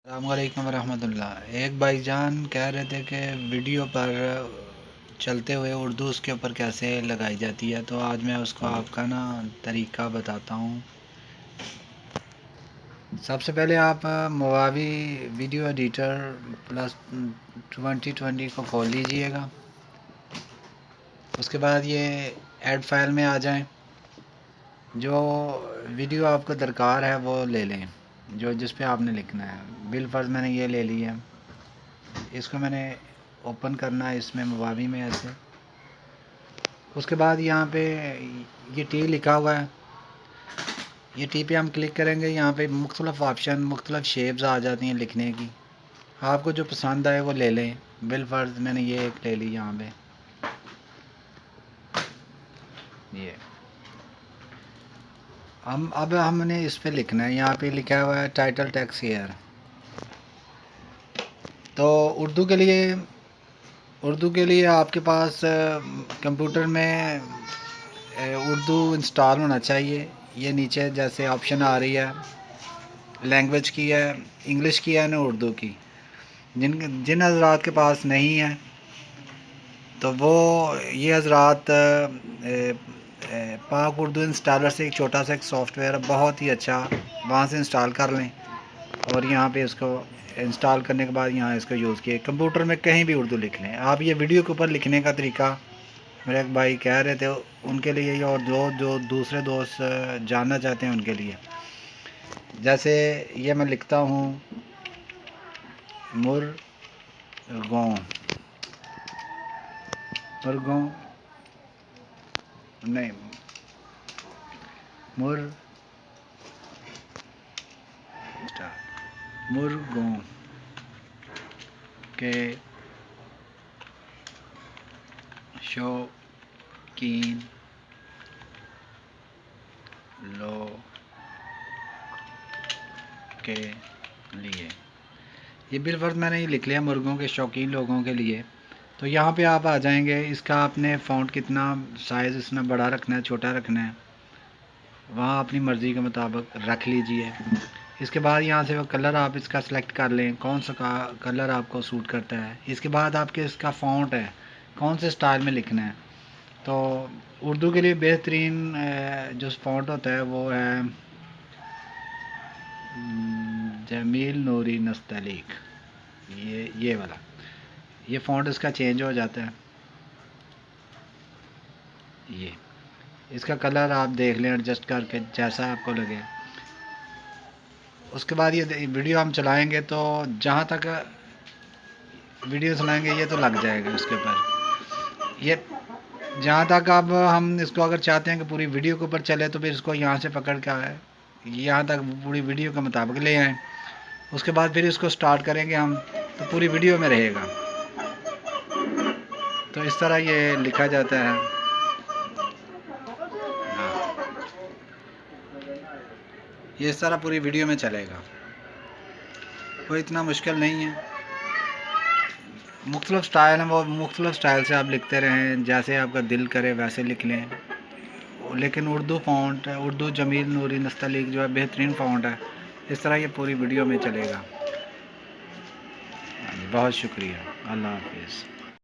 السلام علیکم ورحمۃ اللہ۔ ایک بھائی جان کہہ رہے تھے کہ ویڈیو پر چلتے ہوئے اردو اس کے اوپر کیسے لگائی جاتی ہے، تو آج میں اس کو آپ کا طریقہ بتاتا ہوں۔ سب سے پہلے آپ مواوی ویڈیو ایڈیٹر پلس 2020 کو کھول لیجئے گا۔ اس کے بعد یہ ایڈ فائل میں آ جائیں، جو ویڈیو آپ کو درکار ہے وہ لے لیں، جس پہ آپ نے لکھنا ہے۔ بالفرض میں نے یہ لے لی ہے، اس کو میں نے اوپن کرنا ہے اس میں مواوی میں ایسے۔ اس کے بعد یہاں پہ یہ ٹی لکھا ہوا ہے، یہ ٹی پہ ہم کلک کریں گے۔ یہاں پہ مختلف آپشن، مختلف شیپز آ جاتی ہیں لکھنے کی، آپ کو جو پسند آئے وہ لے لیں۔ بالفرض میں نے یہ ایک لے لی یہاں پہ، یہ اب ہم نے اس پہ لکھنا ہے۔ یہاں پہ لکھا ہوا ہے ٹائٹل ٹیکسٹ ہیئر۔ تو اردو کے لیے آپ کے پاس کمپیوٹر میں اردو انسٹال ہونا چاہیے۔ یہ نیچے جیسے آپشن آ رہی ہے، لینگویج کی ہے، انگلش کی ہے نا اردو کی۔ جن حضرات کے پاس نہیں ہے تو وہ یہ حضرات پاک اردو انسٹالر سے ایک چھوٹا سا ایک سافٹ ویئر بہت ہی اچھا، وہاں سے انسٹال کر لیں، اور یہاں پہ اس کو انسٹال کرنے کے بعد یہاں اس کو یوز کیے۔ کمپیوٹر میں کہیں بھی اردو لکھ لیں آپ۔ یہ ویڈیو کے اوپر لکھنے کا طریقہ میرے ایک بھائی کہہ رہے تھے، ان کے لیے، اور جو دوسرے دوست جاننا چاہتے ہیں ان کے لیے، جیسے یہ میں لکھتا ہوں مرگوں نہیں، مرغوں کے شوقین لوگ کے لیے، یہ بالفرض میں نے یہ لکھ لیا مرغوں کے شوقین لوگوں کے لیے۔ تو یہاں پہ آپ آ جائیں گے، اس کا آپ نے فونٹ کتنا سائز اس میں بڑا رکھنا ہے چھوٹا رکھنا ہے، وہاں اپنی مرضی کے مطابق رکھ لیجئے۔ اس کے بعد یہاں سے وہ کلر آپ اس کا سلیکٹ کر لیں، کون سا کلر آپ کو سوٹ کرتا ہے۔ اس کے بعد آپ کے اس کا فونٹ ہے، کون سے سٹائل میں لکھنا ہے۔ تو اردو کے لیے بہترین جو فونٹ ہوتا ہے وہ ہے جمیل نوری نستعلیق، یہ والا، یہ فونٹ اس کا چینج ہو جاتا ہے۔ یہ اس کا کلر آپ دیکھ لیں ایڈجسٹ کر کے جیسا آپ کو لگے۔ اس کے بعد یہ ویڈیو ہم چلائیں گے تو جہاں تک ویڈیو چلائیں گے یہ تو لگ جائے گا اس کے اوپر۔ یہ جہاں تک اب ہم اس کو اگر چاہتے ہیں کہ پوری ویڈیو کے اوپر چلے تو پھر اس کو یہاں سے پکڑ کے یہاں تک پوری ویڈیو کے مطابق لے آئیں۔ اس کے بعد پھر اس کو سٹارٹ کریں گے ہم تو پوری ویڈیو میں رہے گا۔ تو اس طرح یہ لکھا جاتا ہے۔ یہ اس طرح پوری ویڈیو میں چلے گا، کوئی اتنا مشکل نہیں ہے۔ مختلف سٹائل ہیں، وہ مختلف سٹائل سے آپ لکھتے رہیں، جیسے آپ کا دل کرے ویسے لکھ لیں، لیکن اردو فونٹ، اردو جمیل نوری نستعلیق جو ہے بہترین فونٹ ہے۔ اس طرح یہ پوری ویڈیو میں چلے گا۔ بہت شکریہ، اللہ حافظ۔